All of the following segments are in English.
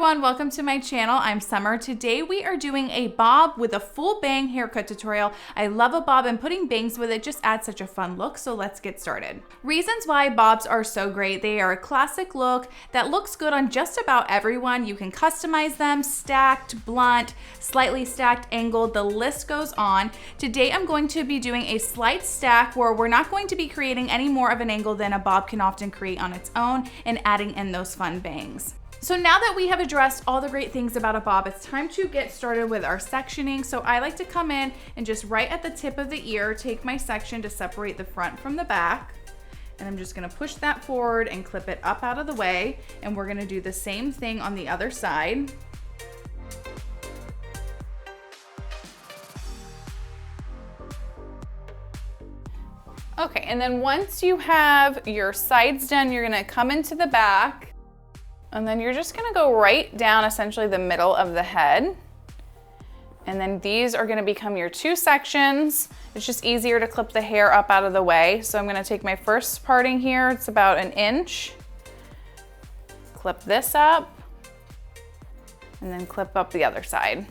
everyone, welcome to my channel. I'm Summer. Today we are doing a bob with a full bang haircut tutorial. I love a bob and putting bangs with it just adds such a fun look, so let's get started. Reasons why bobs are so great: they are a classic look that looks good on just about everyone. You can customize them, stacked, blunt, slightly stacked, angled, the list goes on. Today I'm going to be doing a slight stack where we're not going to be creating any more of an angle than a bob can often create on its own and adding in those fun bangs. So now that we have addressed all the great things about a bob, it's time to get started with our sectioning. So I like to come in and just right at the tip of the ear, take my section to separate the front from the back. And I'm just gonna push that forward and clip it up out of the way. And we're gonna do the same thing on the other side. Okay, and then once you have your sides done, you're gonna come into the back. And then you're just gonna go right down essentially the middle of the head. And then these are gonna become your two sections. It's just easier to clip the hair up out of the way. So I'm gonna take my first parting here, it's about 1 inch. Clip this up, and then clip up the other side.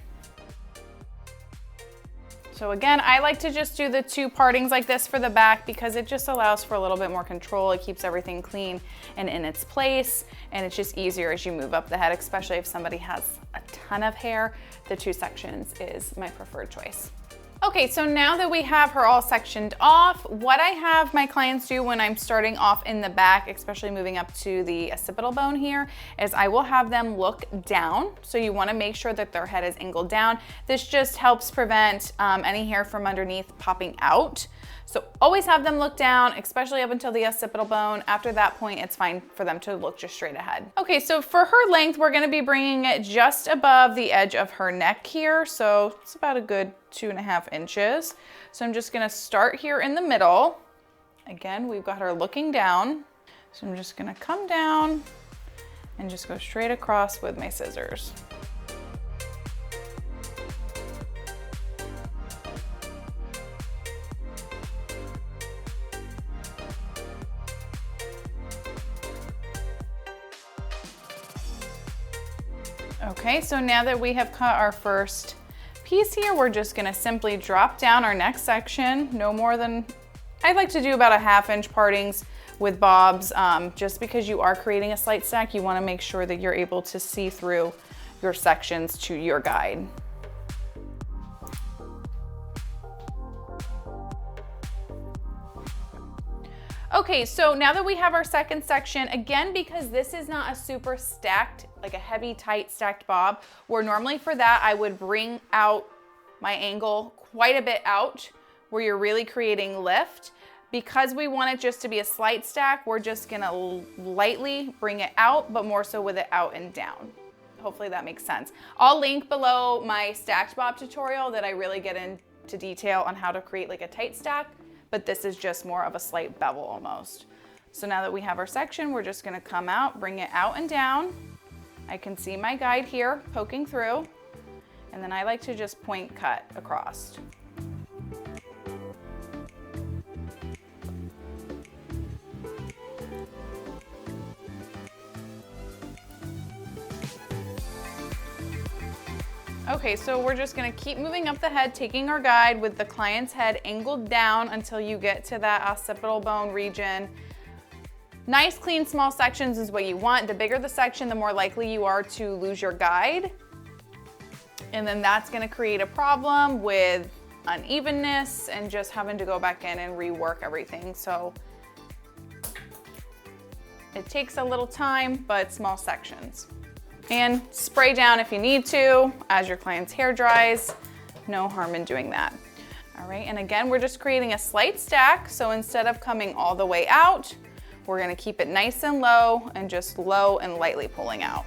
So again, I like to just do the two partings like this for the back because it just allows for a little bit more control. It keeps everything clean and in its place, and it's just easier as you move up the head, especially if somebody has a ton of hair. The two sections is my preferred choice. Okay, so now that we have her all sectioned off, what I have my clients do when I'm starting off in the back, especially moving up to the occipital bone here, is I will have them look down. So you wanna make sure that their head is angled down. This just helps prevent any hair from underneath popping out. So always have them look down, especially up until the occipital bone. After that point, it's fine for them to look just straight ahead. Okay, so for her length, we're gonna be bringing it just above the edge of her neck here. So it's about a good 2.5 inches. So I'm just gonna start here in the middle. Again, we've got her looking down. So I'm just gonna come down and just go straight across with my scissors. Okay, so now that we have cut our first piece here, we're just gonna simply drop down our next section, no more than, I like to do about a 1/2 inch partings with bobs. Just because you are creating a slight stack, you wanna make sure that you're able to see through your sections to your guide. Okay, so now that we have our second section, again, because this is not a super stacked, like a heavy, tight stacked bob, where normally for that, I would bring out my angle quite a bit out, where you're really creating lift. Because we want it just to be a slight stack, we're just gonna lightly bring it out, but more so with it out and down. Hopefully that makes sense. I'll link below my stacked bob tutorial that I really get into detail on how to create like a tight stack, but this is just more of a slight bevel almost. So now that we have our section, we're just gonna come out, bring it out and down. I can see my guide here poking through, and then I like to just point cut across. Okay, so we're just gonna keep moving up the head, taking our guide with the client's head angled down until you get to that occipital bone region. Nice, clean, small sections is what you want. The bigger the section, the more likely you are to lose your guide. And then that's gonna create a problem with unevenness and just having to go back in and rework everything. So it takes a little time, but small sections. And spray down if you need to as your client's hair dries. No harm in doing that. All right, and again, we're just creating a slight stack. So instead of coming all the way out, we're gonna keep it nice and low and just low and lightly pulling out.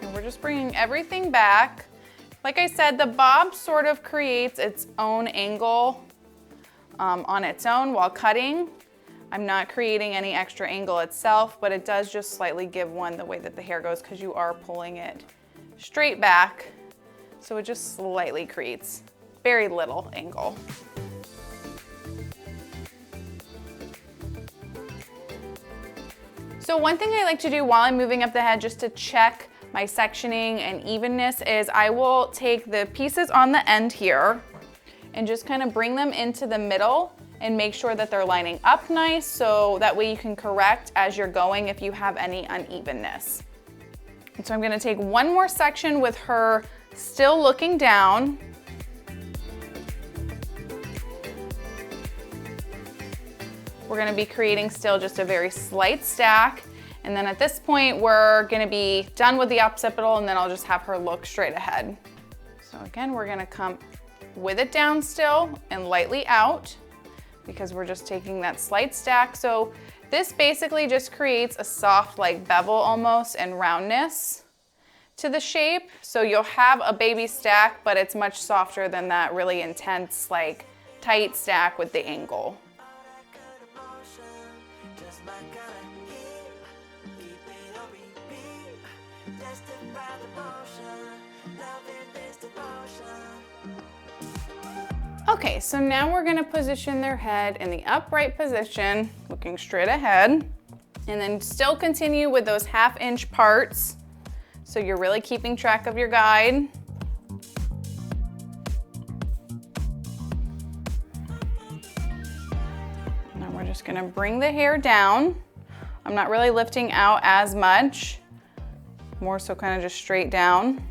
And we're just bringing everything back. Like I said, the bob sort of creates its own angle on its own while cutting. I'm not creating any extra angle itself, but it does just slightly give one the way that the hair goes because you are pulling it straight back. So it just slightly creates very little angle. So one thing I like to do while I'm moving up the head just to check my sectioning and evenness is I will take the pieces on the end here and just kind of bring them into the middle and make sure that they're lining up nice, so that way you can correct as you're going if you have any unevenness. And so I'm gonna take one more section with her still looking down. We're gonna be creating still just a very slight stack. And then at this point, we're gonna be done with the occipital, and then I'll just have her look straight ahead. So again, we're gonna come with it down still and lightly out, because we're just taking that slight stack. So this basically just creates a soft like bevel almost and roundness to the shape. So you'll have a baby stack, but it's much softer than that really intense like tight stack with the angle. Okay, so now we're gonna position their head in the upright position, looking straight ahead, and then still continue with those 1/2 inch parts. So you're really keeping track of your guide. Now we're just gonna bring the hair down. I'm not really lifting out as much, more so kind of just straight down.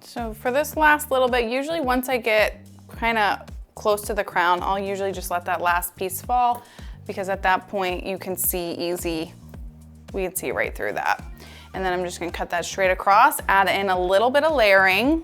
So for this last little bit, usually once I get kind of close to the crown, I'll usually just let that last piece fall, because at that point you can see we can see right through that. And then I'm just gonna cut that straight across, add in a little bit of layering.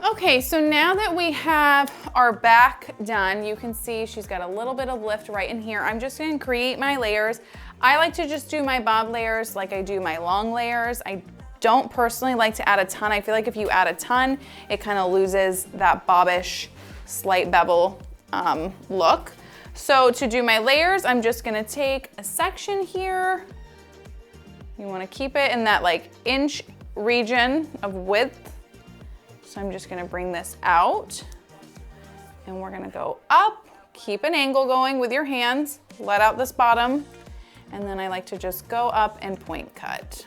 Okay, so now that we have our back done, you can see she's got a little bit of lift right in here. I'm just gonna create my layers. I like to just do my bob layers like I do my long layers. I don't personally like to add a ton. I feel like if you add a ton, it kind of loses that bobbish, slight bevel look. So to do my layers, I'm just gonna take a section here. You wanna keep it in that like inch region of width. So I'm just gonna bring this out, and we're gonna go up, keep an angle going with your hands, let out this bottom, and then I like to just go up and point cut.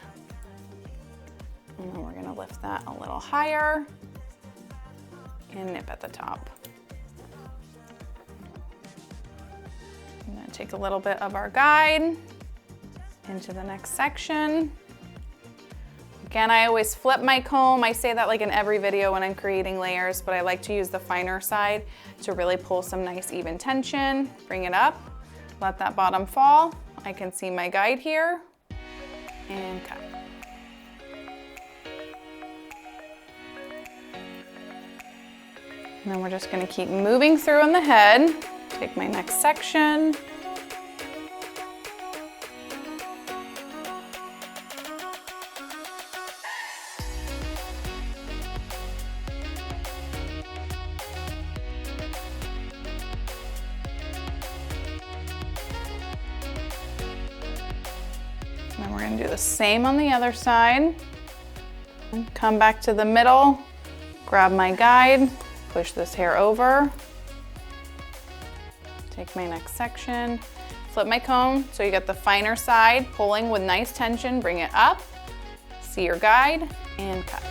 And then we're gonna lift that a little higher and nip at the top. I'm gonna take a little bit of our guide into the next section. Again, I always flip my comb. I say that like in every video when I'm creating layers, but I like to use the finer side to really pull some nice even tension. Bring it up, let that bottom fall. I can see my guide here, and cut. And then we're just gonna keep moving through on the head. Take my next section. Then we're gonna do the same on the other side. Come back to the middle, grab my guide, push this hair over. Take my next section, flip my comb so you get the finer side, pulling with nice tension, bring it up, see your guide, and cut.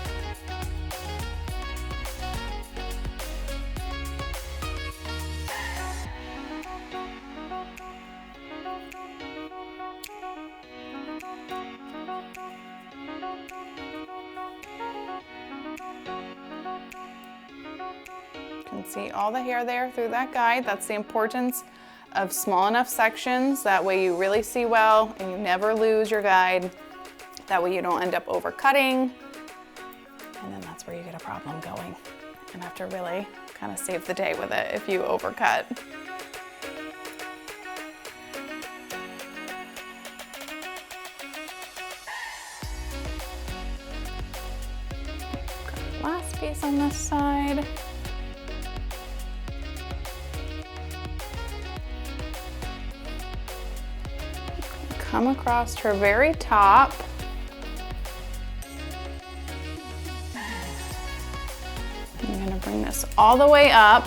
can see all the hair there through that guide. That's the importance of small enough sections. That way you really see well and you never lose your guide. That way you don't end up over cutting. And then that's where you get a problem going and have to really kind of save the day with it if you overcut. Last piece on this side. Come across her very top. I'm gonna bring this all the way up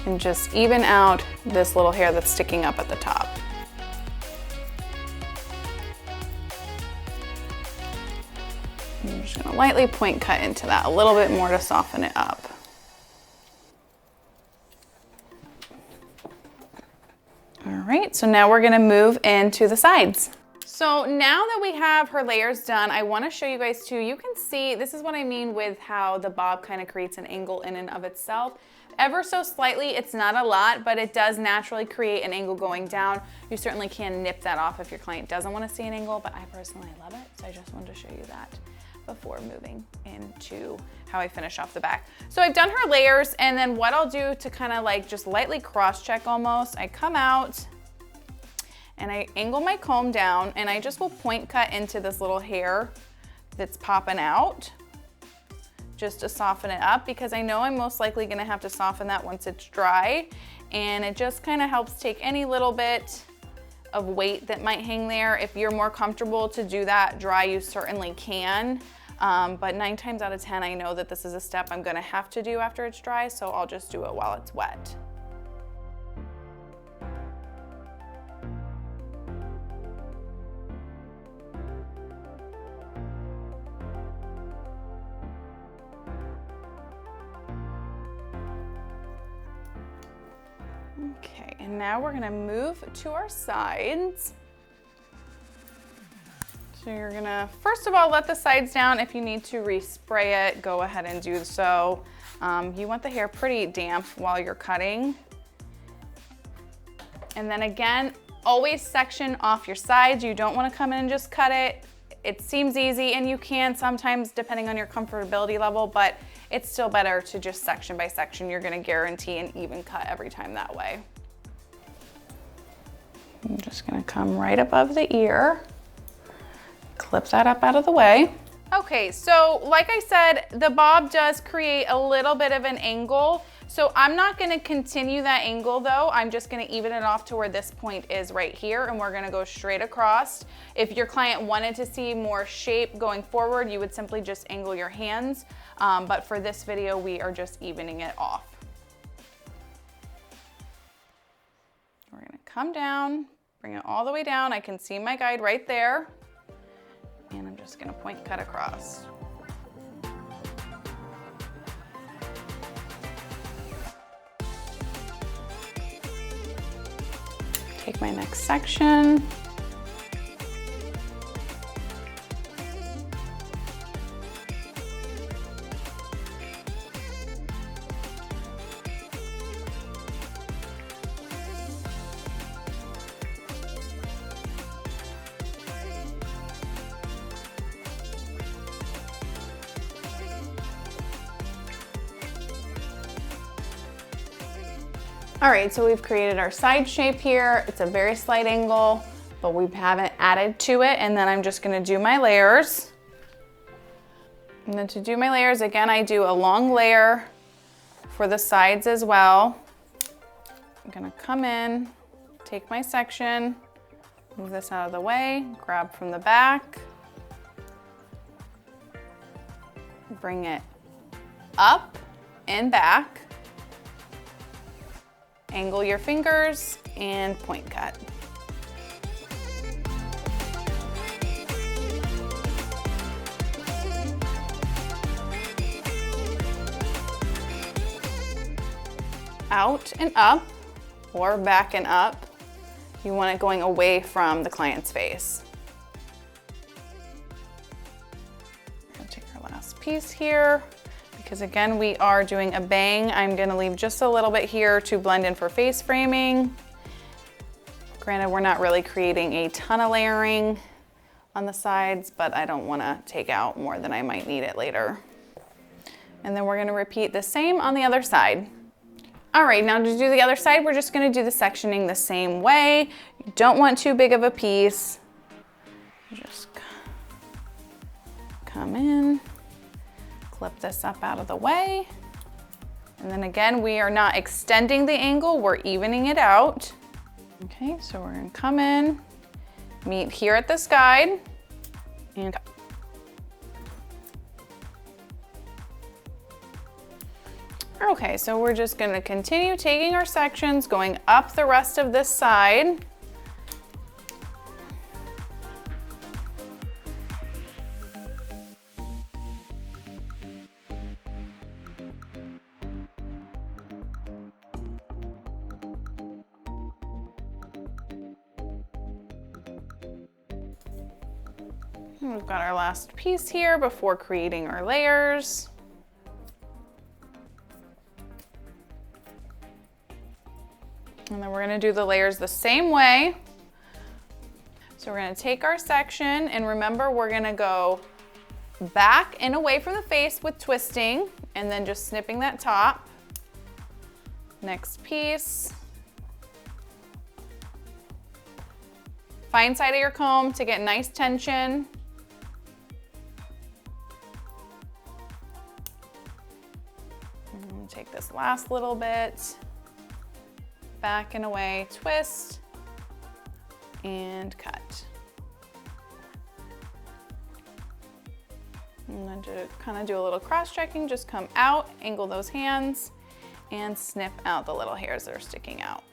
and just even out this little hair that's sticking up at the top. I'm just gonna lightly point cut into that a little bit more to soften it up. All right, so now we're gonna move into the sides. So now that we have her layers done, I wanna show you guys too, you can see, this is what I mean with how the bob kind of creates an angle in and of itself. Ever so slightly, it's not a lot, but it does naturally create an angle going down. You certainly can nip that off if your client doesn't wanna see an angle, but I personally love it, so I just wanted to show you that before moving into how I finish off the back. So I've done her layers, and then what I'll do to kind of like just lightly cross-check almost, I come out and I angle my comb down and I just will point cut into this little hair that's popping out just to soften it up, because I know I'm most likely gonna have to soften that once it's dry, and it just kind of helps take any little bit of weight that might hang there. If you're more comfortable to do that dry, you certainly can. But 9 times out of 10, I know that this is a step I'm gonna have to do after it's dry, so I'll just do it while it's wet. Okay, and now we're gonna move to our sides. So you're gonna, first of all, let the sides down. If you need to respray it, go ahead and do so. You want the hair pretty damp while you're cutting. And then again, always section off your sides. You don't wanna come in and just cut it. It seems easy, and you can sometimes depending on your comfortability level, but it's still better to just section by section. You're gonna guarantee an even cut every time that way. I'm just gonna come right above the ear, clip that up out of the way. Okay, so like I said, the bob does create a little bit of an angle. So I'm not gonna continue that angle though. I'm just gonna even it off to where this point is right here, and we're gonna go straight across. If your client wanted to see more shape going forward, you would simply just angle your hands. But for this video, we are just evening it off. We're gonna come down, bring it all the way down. I can see my guide right there. And I'm just gonna point cut across. Take my next section. All right, so we've created our side shape here. It's a very slight angle, but we haven't added to it. And then I'm just gonna do my layers. And then to do my layers, again, I do a long layer for the sides as well. I'm gonna come in, take my section, move this out of the way, grab from the back, bring it up and back. Angle your fingers and point cut. Out and up or back and up. You want it going away from the client's face. I'm gonna take our last piece here. because again, we are doing a bang. I'm gonna leave just a little bit here to blend in for face framing. Granted, we're not really creating a ton of layering on the sides, but I don't wanna take out more than I might need it later. And then we're gonna repeat the same on the other side. All right, now to do the other side, we're just gonna do the sectioning the same way. You don't want too big of a piece. Just come in, clip this up out of the way. And then again, we are not extending the angle, we're evening it out. Okay, so we're gonna come in, meet here at this guide, and cut. Okay, so we're just gonna continue taking our sections, going up the rest of this side. We've got our last piece here before creating our layers. And then we're gonna do the layers the same way. So we're gonna take our section, and remember, we're gonna go back and away from the face with twisting, and then just snipping that top. Next piece. Fine side of your comb to get nice tension. And take this last little bit, back and away, twist, and cut. And then to kind of do a little cross-checking, just come out, angle those hands, and snip out the little hairs that are sticking out.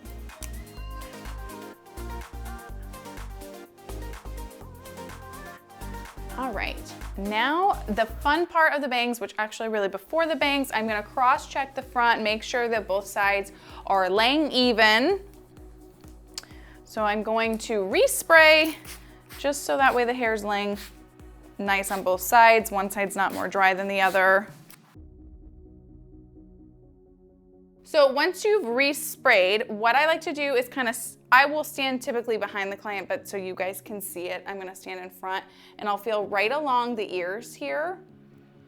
All right, now the fun part of the bangs, which actually really before the bangs, I'm gonna cross-check the front, make sure that both sides are laying even. So I'm going to respray just so that way the hair is laying nice on both sides. One side's not more dry than the other. So once you've resprayed, what I like to do is I will stand typically behind the client, but so you guys can see it, I'm gonna stand in front and I'll feel right along the ears here.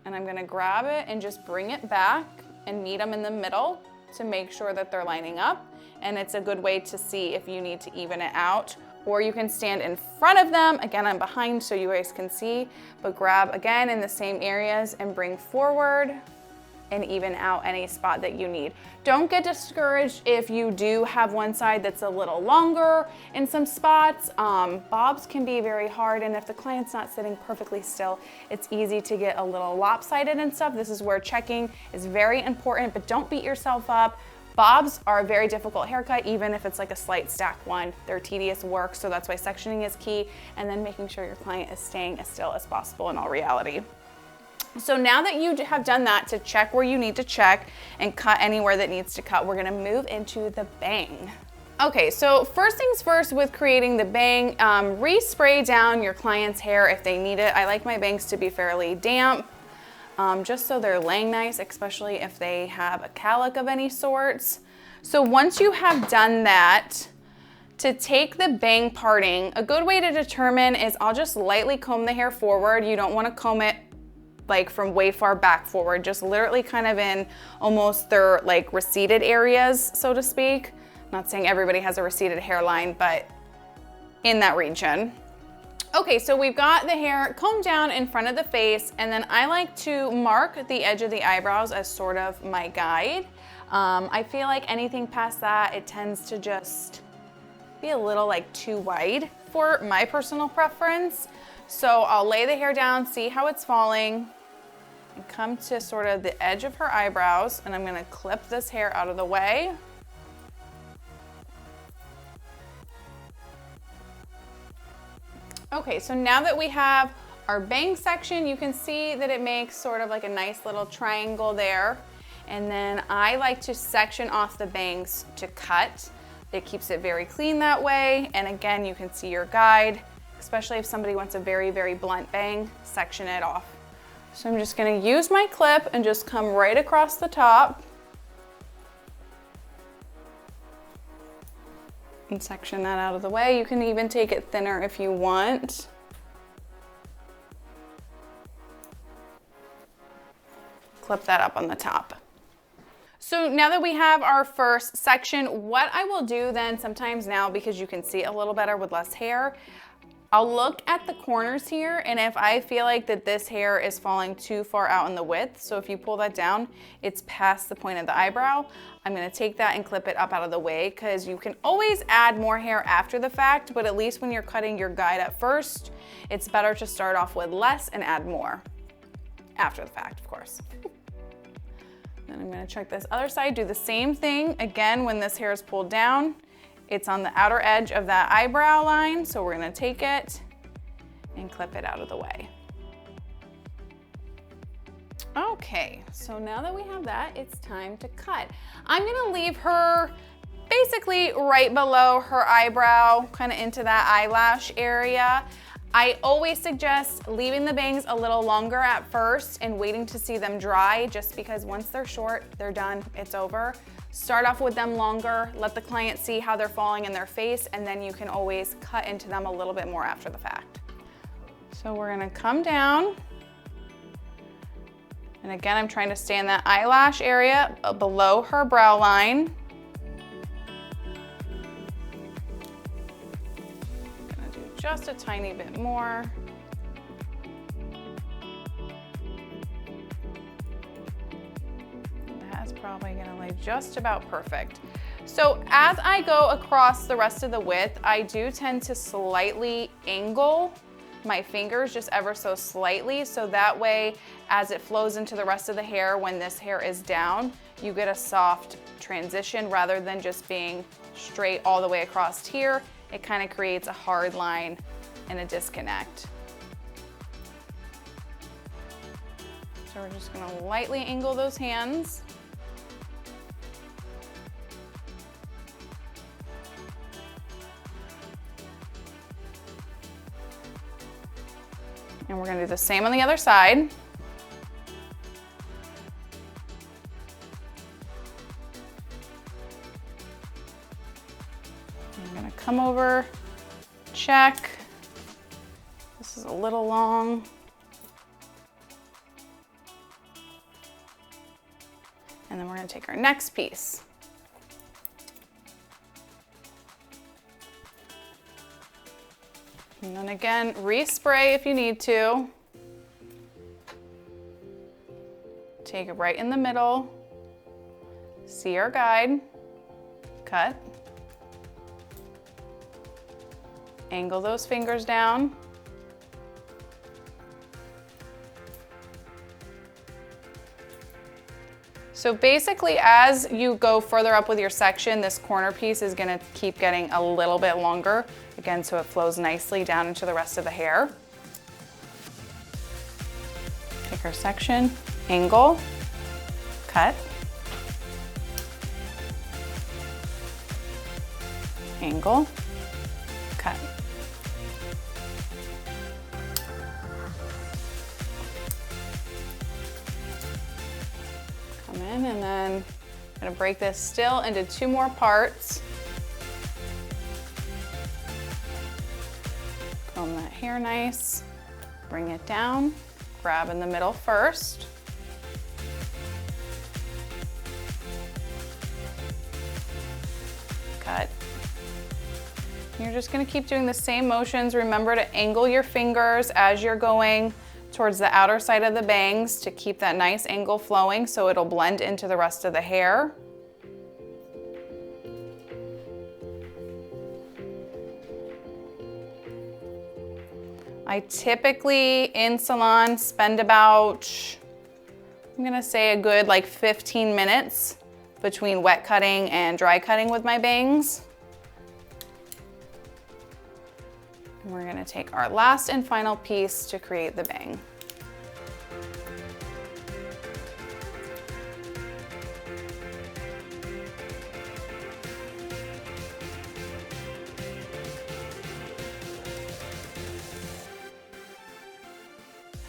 And I'm gonna grab it and just bring it back and meet them in the middle to make sure that they're lining up. And it's a good way to see if you need to even it out. Or you can stand in front of them. Again, I'm behind so you guys can see, but grab again in the same areas and bring forward and even out any spot that you need. Don't get discouraged if you do have one side that's a little longer in some spots. Bobs can be very hard, and if the client's not sitting perfectly still, it's easy to get a little lopsided and stuff. This is where checking is very important, but don't beat yourself up. Bobs are a very difficult haircut, even if it's like a slight stack one. They're tedious work, so that's why sectioning is key, and then making sure your client is staying as still as possible in all reality. So now that you have done that to check where you need to check and cut anywhere that needs to cut, we're gonna move into the bang. Okay, so first things first with creating the bang, respray down your client's hair if they need it. I like my bangs to be fairly damp, just so they're laying nice, especially if they have a calic of any sorts. So once you have done that, to take the bang parting, a good way to determine is I'll just lightly comb the hair forward. You don't wanna comb it like from way far back forward, just literally kind of in almost their like receded areas, so to speak. I'm not saying everybody has a receded hairline, but in that region. Okay, so we've got the hair combed down in front of the face, and then I like to mark the edge of the eyebrows as sort of my guide. I feel like anything past that, it tends to just be a little like too wide for my personal preference. So I'll lay the hair down, see how it's falling, and come to sort of the edge of her eyebrows, and I'm gonna clip this hair out of the way. Okay, so now that we have our bang section, you can see that it makes sort of like a nice little triangle there. And then I like to section off the bangs to cut. It keeps it very clean that way. And again, you can see your guide, especially if somebody wants a very, very blunt bang, section it off So I'm just gonna use my clip and just come right across the top and section that out of the way. You can even take it thinner if you want. Clip that up on the top. So now that we have our first section, what I will do then sometimes now, because you can see a little better with less hair, I'll look at the corners here, and if I feel like that this hair is falling too far out in the width, so if you pull that down, it's past the point of the eyebrow, I'm gonna take that and clip it up out of the way, because you can always add more hair after the fact, but at least when you're cutting your guide at first, it's better to start off with less and add more after the fact, of course. Then I'm gonna check this other side, do the same thing. Again, when this hair is pulled down, it's on the outer edge of that eyebrow line, so we're gonna take it and clip it out of the way. Okay, so now that we have that, it's time to cut. I'm gonna leave her basically right below her eyebrow, kind of into that eyelash area. I always suggest leaving the bangs a little longer at first and waiting to see them dry, just because once they're short, they're done, it's over. Start off with them longer, let the client see how they're falling in their face, and then you can always cut into them a little bit more after the fact. So we're gonna come down, and again, I'm trying to stay in that eyelash area below her brow line. Gonna do just a tiny bit more. Probably gonna lay just about perfect. So as I go across the rest of the width, I do tend to slightly angle my fingers just ever so slightly, so that way as it flows into the rest of the hair, when this hair is down, you get a soft transition rather than just being straight all the way across here. It kind of creates a hard line and a disconnect. So we're just gonna lightly angle those hands. And we're gonna do the same on the other side. I'm gonna come over, check. This is a little long. And then we're gonna take our next piece. And then again, respray if you need to. Take it right in the middle. See our guide. Cut. Angle those fingers down. So basically, as you go further up with your section, this corner piece is gonna keep getting a little bit longer, again, so it flows nicely down into the rest of the hair. Take our section, angle, cut, angle, cut. Come in, and then I'm gonna break this still into 2 more parts. Comb that hair nice, bring it down, grab in the middle first. Cut. You're just gonna keep doing the same motions. Remember to angle your fingers as you're going towards the outer side of the bangs to keep that nice angle flowing so it'll blend into the rest of the hair. I typically in salon spend about, I'm gonna say a good like 15 minutes between wet cutting and dry cutting with my bangs. And we're gonna take our last and final piece to create the bang.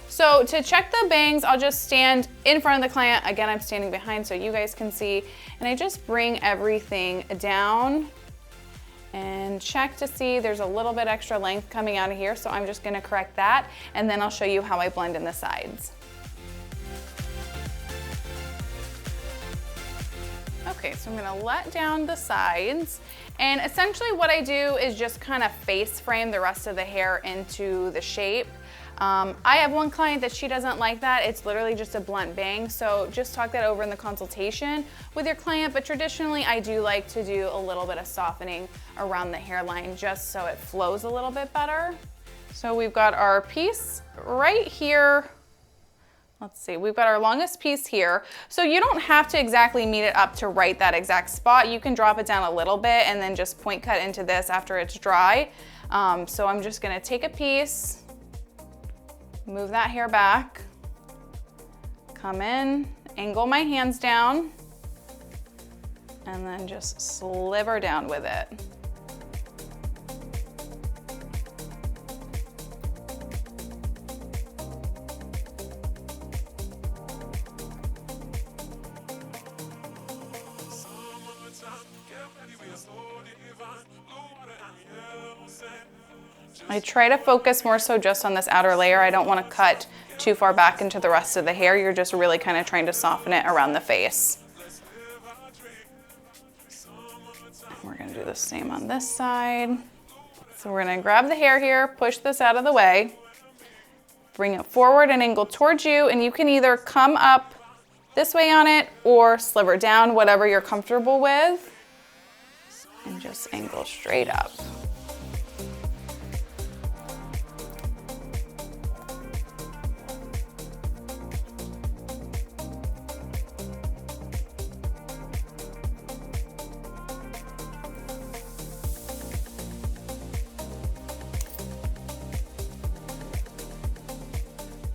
So to check the bangs, I'll just stand in front of the client. Again, I'm standing behind so you guys can see. And I just bring everything down and check to see there's a little bit extra length coming out of here. So I'm just gonna correct that. And then I'll show you how I blend in the sides. Okay, so I'm gonna let down the sides. And essentially what I do is just kind of face frame the rest of the hair into the shape. I have one client that she doesn't like that. It's literally just a blunt bang. So just talk that over in the consultation with your client. But traditionally, I do like to do a little bit of softening around the hairline just so it flows a little bit better. So we've got our piece right here. Let's see, we've got our longest piece here. So you don't have to exactly meet it up to right that exact spot. You can drop it down a little bit and then just point cut into this after it's dry. So I'm just gonna take a piece, move that hair back, come in, angle my hands down, and then just sliver down with it. I try to focus more so just on this outer layer. I don't want to cut too far back into the rest of the hair. You're just really kind of trying to soften it around the face. We're going to do the same on this side. So we're going to grab the hair here, push this out of the way, bring it forward and angle towards you, and you can either come up this way on it or sliver down, whatever you're comfortable with, and just angle straight up.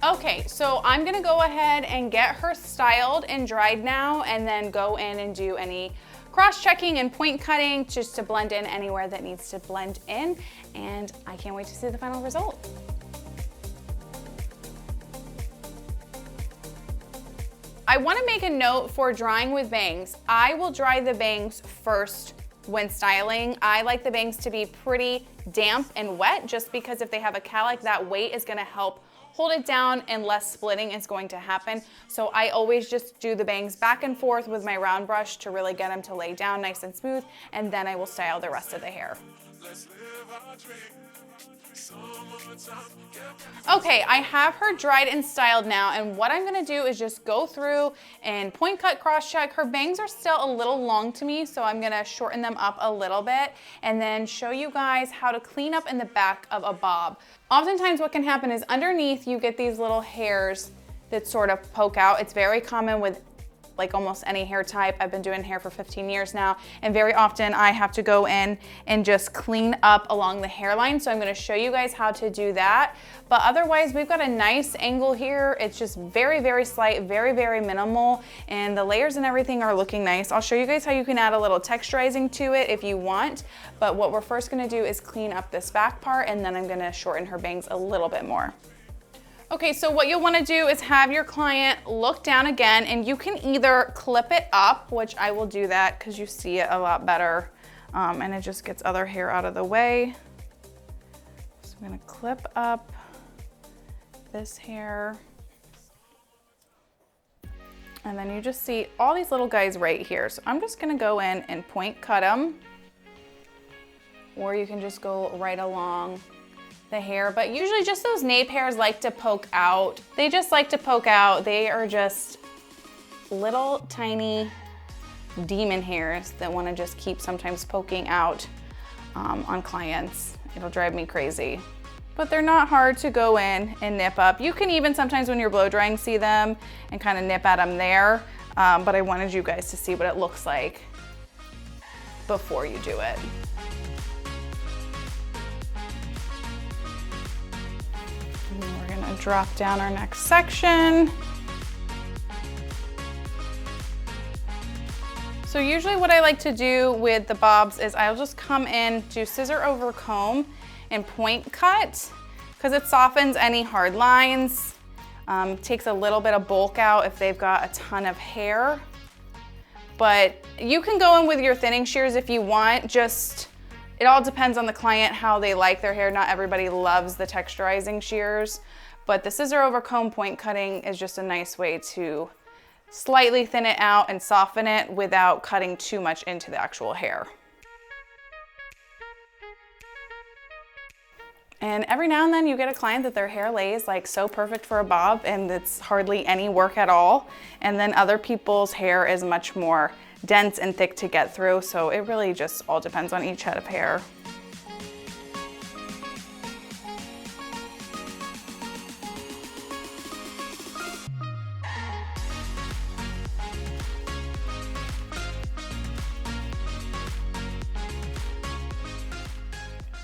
Okay, so I'm gonna go ahead and get her styled and dried now, and then go in and do any cross-checking and point cutting just to blend in anywhere that needs to blend in, and I can't wait to see the final result. I wanna make a note for drying with bangs. I will dry the bangs first when styling. I like the bangs to be pretty damp and wet, just because if they have a calic, that weight is gonna help hold it down and less splitting is going to happen. So I always just do the bangs back and forth with my round brush to really get them to lay down nice and smooth, and then I will style the rest of the hair. Okay, I have her dried and styled now, and what I'm gonna do is just go through and point cut, cross check. Her bangs are still a little long to me, so I'm gonna shorten them up a little bit and then show you guys how to clean up in the back of a bob. Oftentimes what can happen is underneath you get these little hairs that sort of poke out. It's very common with like almost any hair type. I've been doing hair for 15 years now, and very often I have to go in and just clean up along the hairline. So I'm gonna show you guys how to do that. But otherwise, we've got a nice angle here. It's just very, very slight, very, very minimal, and the layers and everything are looking nice. I'll show you guys how you can add a little texturizing to it if you want, but what we're first gonna do is clean up this back part, and then I'm gonna shorten her bangs a little bit more. Okay, so what you'll wanna do is have your client look down again, and you can either clip it up, which I will do that because you see it a lot better, and it just gets other hair out of the way. So I'm gonna clip up this hair. And then you just see all these little guys right here. So I'm just gonna go in and point cut them, or you can just go right along the hair, but usually just those nape hairs like to poke out. They just like to poke out. They are just little tiny demon hairs that want to just keep sometimes poking out on clients. It'll drive me crazy. But they're not hard to go in and nip up. You can even sometimes when you're blow drying see them and kind of nip at them there, but I wanted you guys to see what it looks like before you do it. We're gonna drop down our next section. So usually what I like to do with the bobs is I'll just come in, do scissor over comb and point cut, because it softens any hard lines. Takes a little bit of bulk out if they've got a ton of hair. But you can go in with your thinning shears if you want. Just, it all depends on the client, how they like their hair. Not everybody loves the texturizing shears, but the scissor over comb point cutting is just a nice way to slightly thin it out and soften it without cutting too much into the actual hair. And every now and then you get a client that their hair lays like so perfect for a bob and it's hardly any work at all. And then other people's hair is much more dense and thick to get through. So it really just all depends on each head of hair.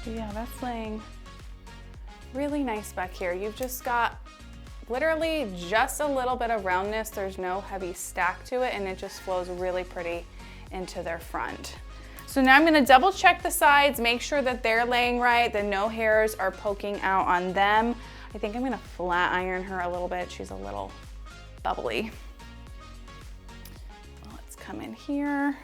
Yeah, that's laying really nice back here. You've just got literally just a little bit of roundness. There's no heavy stack to it and it just flows really pretty into their front. So now I'm gonna double check the sides, make sure that they're laying right, that no hairs are poking out on them. I think I'm gonna flat iron her a little bit. She's a little bubbly. Let's come in here.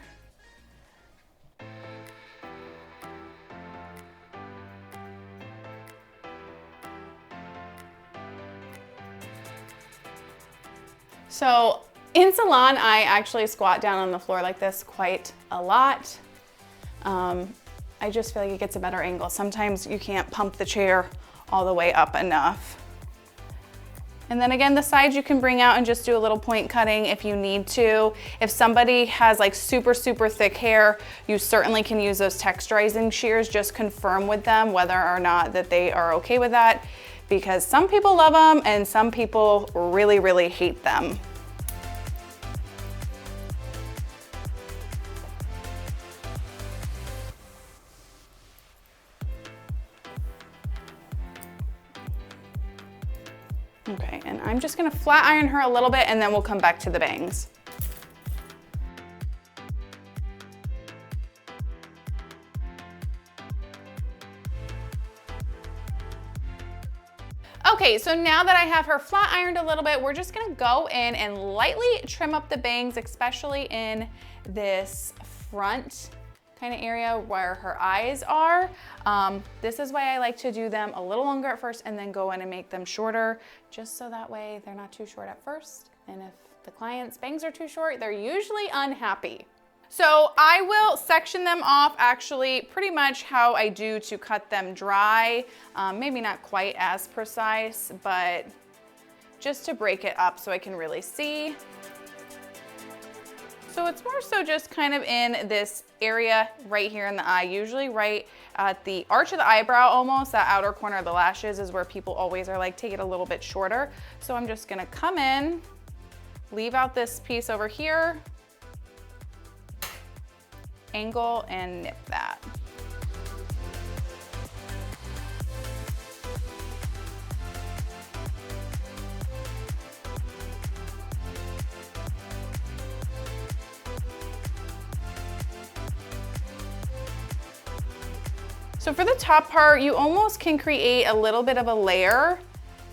So in salon, I actually squat down on the floor like this quite a lot. I just feel like it gets a better angle. Sometimes you can't pump the chair all the way up enough. And then again, the sides you can bring out and just do a little point cutting if you need to. If somebody has like super, super thick hair, you certainly can use those texturizing shears. Just confirm with them whether or not that they are okay with that, because some people love them and some people really, really hate them. Okay, and I'm just gonna flat iron her a little bit and then we'll come back to the bangs. Okay, so now that I have her flat ironed a little bit, we're just gonna go in and lightly trim up the bangs, especially in this front kind of area where her eyes are. This is why I like to do them a little longer at first and then go in and make them shorter, just so that way they're not too short at first. And if the client's bangs are too short, they're usually unhappy. So I will section them off actually pretty much how I do to cut them dry. Maybe not quite as precise, but just to break it up so I can really see. So it's more so just kind of in this area right here in the eye, usually right at the arch of the eyebrow almost, that outer corner of the lashes is where people always are like, take it a little bit shorter. So I'm just gonna come in, leave out this piece over here, angle and nip that. So for the top part, you almost can create a little bit of a layer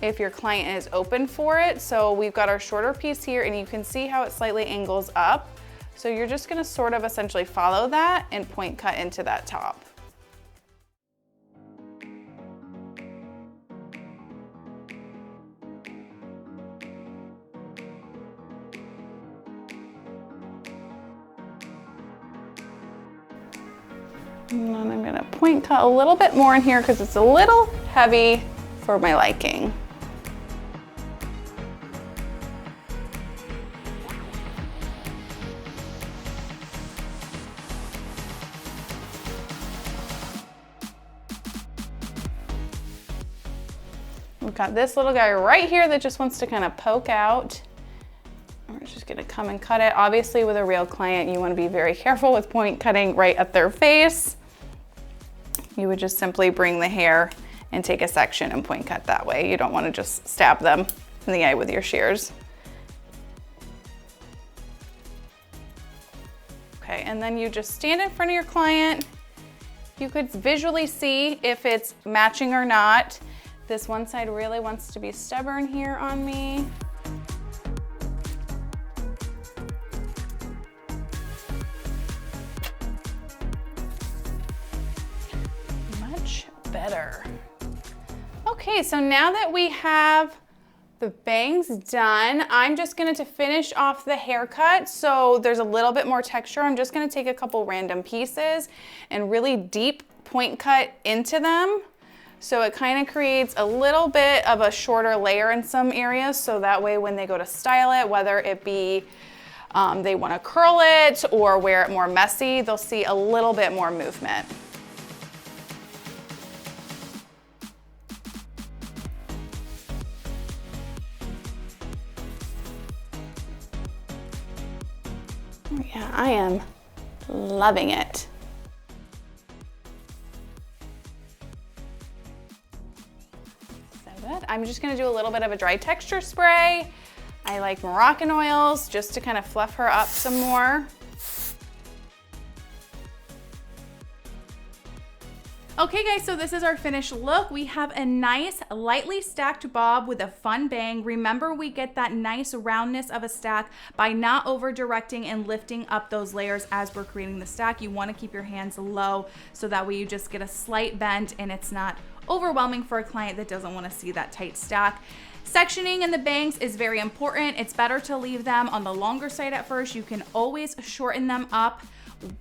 if your client is open for it. So we've got our shorter piece here and you can see how it slightly angles up. So you're just gonna sort of essentially follow that and point cut into that top. And then I'm gonna point cut a little bit more in here because it's a little heavy for my liking. We've got this little guy right here that just wants to kind of poke out. We're just gonna come and cut it. Obviously with a real client, you wanna be very careful with point cutting right at their face. You would just simply bring the hair and take a section and point cut that way. You don't wanna just stab them in the eye with your shears. Okay, and then you just stand in front of your client. You could visually see if it's matching or not. This one side really wants to be stubborn here on me. Much better. Okay, so now that we have the bangs done, I'm just going to finish off the haircut so there's a little bit more texture. I'm just going to take a couple random pieces and really deep point cut into them. So it kind of creates a little bit of a shorter layer in some areas, so that way when they go to style it, whether it be they want to curl it or wear it more messy, they'll see a little bit more movement. Yeah, I am loving it. So good. I'm just gonna do a little bit of a dry texture spray. I like Moroccan oils just to kind of fluff her up some more. Okay guys, so this is our finished look. We have a nice lightly stacked bob with a fun bang. Remember, we get that nice roundness of a stack by not over directing and lifting up those layers as we're creating the stack. You want to keep your hands low so that way you just get a slight bend and it's not overwhelming for a client that doesn't want to see that tight stack. Sectioning in the bangs is very important. It's better to leave them on the longer side at first. You can always shorten them up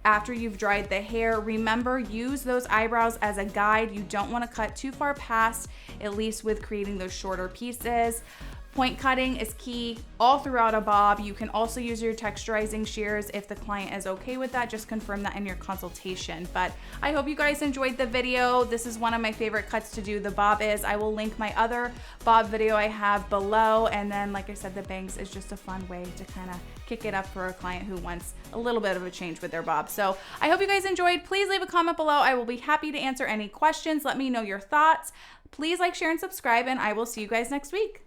after you've dried the hair. Remember, use those eyebrows as a guide. You don't want to cut too far past, at least with creating those shorter pieces. Point cutting is key all throughout a bob. You can also use your texturizing shears if the client is okay with that. Just confirm that in your consultation. But I hope you guys enjoyed the video. This is one of my favorite cuts to do. The bob is. I will link my other bob video I have below. And then, like I said, the bangs is just a fun way to kind of kick it up for a client who wants a little bit of a change with their bob. So I hope you guys enjoyed. Please leave a comment below. I will be happy to answer any questions. Let me know your thoughts. Please like, share, and subscribe, and I will see you guys next week.